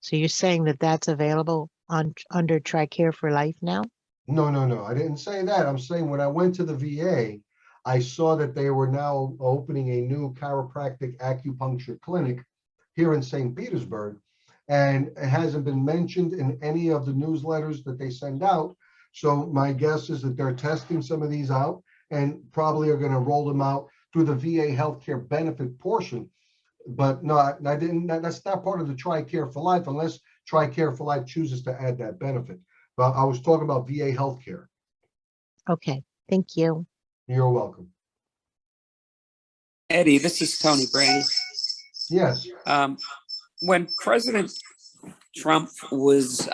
So you're saying that that's available under Tricare for Life now? No, no, no. I didn't say that. I'm saying when I went to the VA, I saw that they were now opening a new chiropractic acupuncture clinic here in St. Petersburg. And it hasn't been mentioned in any of the newsletters that they send out. So my guess is that they're testing some of these out and probably are going to roll them out through the VA healthcare benefit portion. But no, I didn't. That's not part of the Tricare for Life unless Tricare for Life chooses to add that benefit. But I was talking about VA healthcare. Okay, thank you. You're welcome. Eddie, this is Tony Brandy. Yes. When President Trump was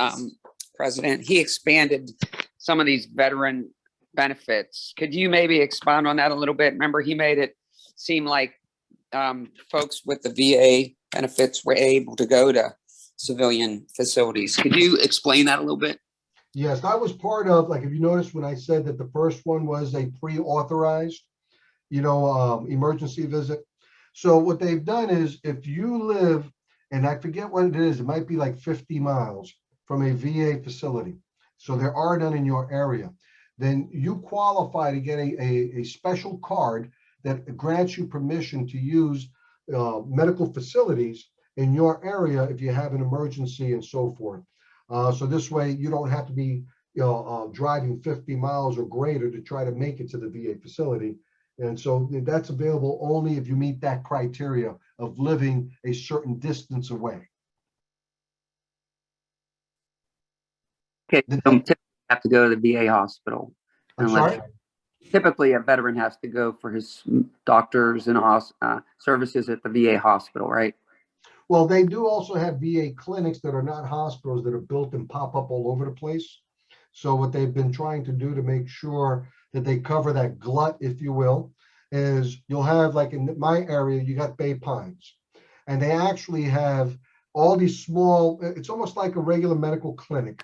president, he expanded some of these veteran benefits. Could you maybe expound on that a little bit? Remember, he made it seem like folks with the VA benefits were able to go to civilian facilities. Could you explain that a little bit? Yes, I was part of, like, if you notice when I said that the first one was a pre-authorized, emergency visit. So what they've done is if you live, and I forget what it is, it might be like 50 miles from a VA facility. So there are none in your area. Then you qualify to get a special card that grants you permission to use medical facilities in your area if you have an emergency and so forth. So this way you don't have to be driving 50 miles or greater to try to make it to the VA facility. And so that's available only if you meet that criteria of living a certain distance away. Okay, Did so that- typically you have to go to the VA hospital. I'm unless- sorry? Typically, a veteran has to go for his doctors and services at the VA hospital, right? Well, they do also have VA clinics that are not hospitals that are built and pop up all over the place. So what they've been trying to do to make sure that they cover that glut, if you will, is you'll have, like in my area, you got Bay Pines. And they actually have all these small, it's almost like a regular medical clinic,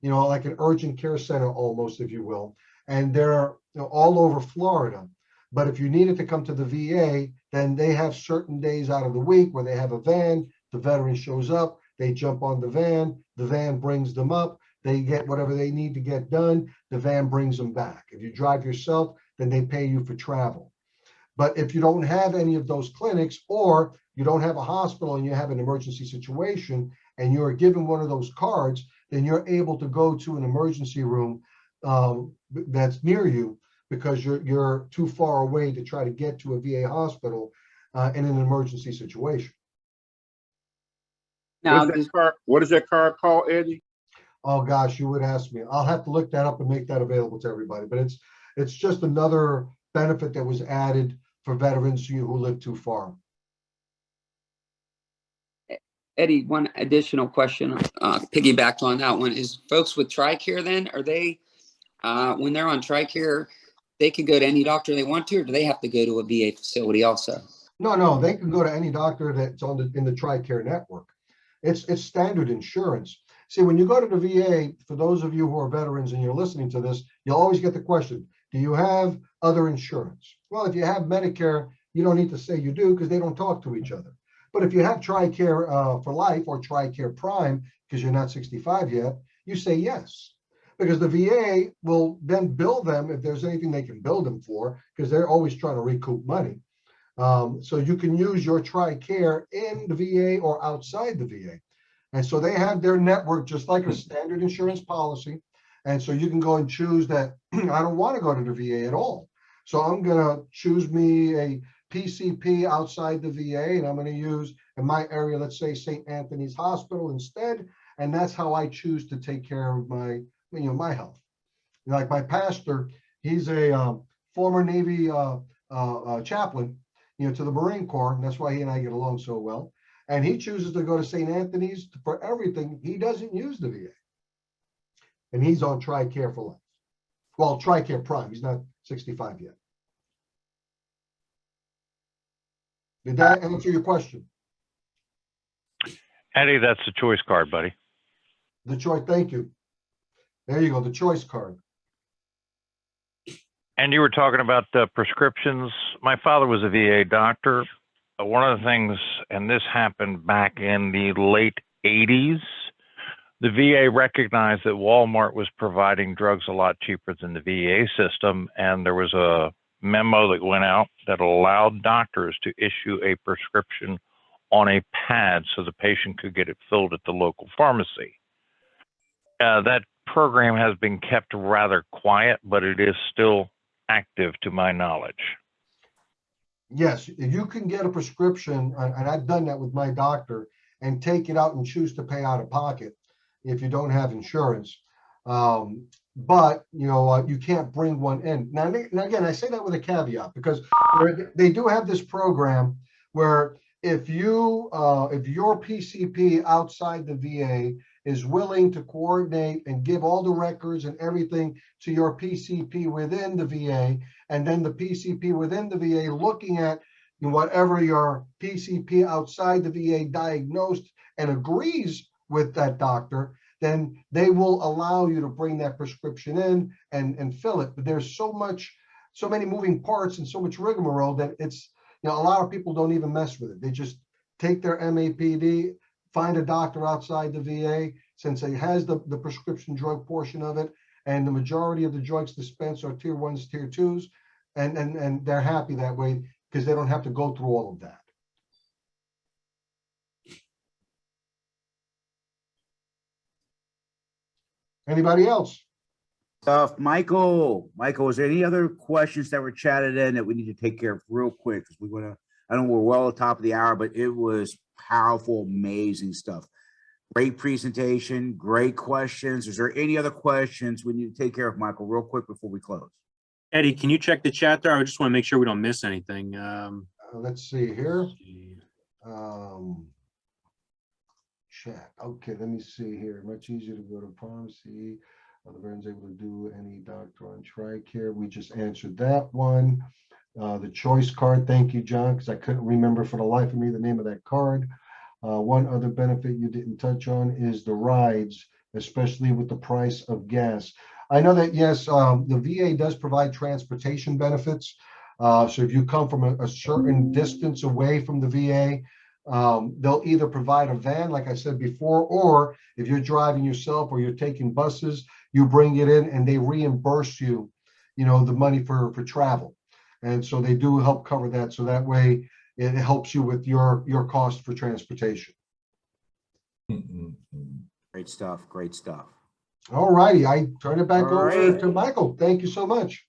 like an urgent care center almost, if you will. And they're all over Florida. But if you needed to come to the VA, then they have certain days out of the week where they have a van, the veteran shows up, they jump on the van brings them up, they get whatever they need to get done, the van brings them back. If you drive yourself, then they pay you for travel. But if you don't have any of those clinics, or you don't have a hospital and you have an emergency situation and you're given one of those cards, then you're able to go to an emergency room that's near you, because you're too far away to try to get to a VA hospital in an emergency situation. Now, What is that card called, Eddie? Oh gosh, you would ask me. I'll have to look that up and make that available to everybody. But it's just another benefit that was added for veterans who live too far. Eddie, one additional question, piggyback on that one, is folks with Tricare then, are they, when they're on Tricare, they can go to any doctor they want to, or do they have to go to a VA facility also? No, they can go to any doctor that's in the Tricare network. It's standard insurance. See, when you go to the VA, for those of you who are veterans and you're listening to this, you'll always get the question, do you have other insurance? Well, if you have Medicare, you don't need to say you do, because they don't talk to each other. But if you have Tricare for life or Tricare Prime, because you're not 65 yet, you say yes. Because the VA will then bill them if there's anything they can bill them for, because they're always trying to recoup money. So you can use your Tricare in the VA or outside the VA. And so they have their network just like a standard insurance policy. And so you can go and choose that I don't want to go to the VA at all. So I'm going to choose me a PCP outside the VA, and I'm going to use in my area, let's say St. Anthony's Hospital instead. And that's how I choose to take care of my health. Like my pastor, he's a former Navy chaplain, to the Marine Corps. And that's why he and I get along so well. And he chooses to go to St. Anthony's for everything. He doesn't use the VA. And he's on Tricare for life. Well, Tricare Prime. He's not 65 yet. Did that answer your question? Eddie, that's the choice card, buddy. The choice. Thank you. There you go. The choice card. And you were talking about the prescriptions. My father was a VA doctor. One of the things, and this happened back in the late 80s, the VA recognized that Walmart was providing drugs a lot cheaper than the VA system. And there was a memo that went out that allowed doctors to issue a prescription on a pad so the patient could get it filled at the local pharmacy. That program has been kept rather quiet, but it is still active to my knowledge. Yes, you can get a prescription, and I've done that with my doctor, and take it out and choose to pay out of pocket if you don't have insurance. But you can't bring one in. Now again, I say that with a caveat, because they do have this program where if your PCP outside the VA is willing to coordinate and give all the records and everything to your PCP within the VA, and then the PCP within the VA looking at whatever your PCP outside the VA diagnosed and agrees with that doctor, then they will allow you to bring that prescription in and fill it. But there's so many moving parts and so much rigmarole that it's, a lot of people don't even mess with it. They just take their MAPD, find a doctor outside the VA, since it has the prescription drug portion of it, and the majority of the drugs dispensed are tier 1s, tier 2s, and they're happy that way because they don't have to go through all of that. Anybody else? Michael, is there any other questions that were chatted in that we need to take care of real quick? Because I know we're well at the top of the hour, but it was powerful, amazing stuff. Great presentation, great questions. Is there any other questions we need to take care of, Michael, real quick before we close? Eddie, can you check the chat there? I just want to make sure we don't miss anything. Let's see here. Chat. Okay, let me see here. Much easier to go to pharmacy. Are the veterans able to do any doctor on Tricare? We just answered that one. The choice card. Thank you, John, because I couldn't remember for the life of me the name of that card. One other benefit you didn't touch on is the rides, especially with the price of gas. I know that, yes, the VA does provide transportation benefits. So if you come from a certain distance away from the VA, they'll either provide a van, like I said before, or if you're driving yourself or you're taking buses, you bring it in and they reimburse you, the money for travel. And so they do help cover that. So that way it helps you with your cost for transportation. Great stuff. Great stuff. All righty. I turn it back All over right. to Michael. Thank you so much.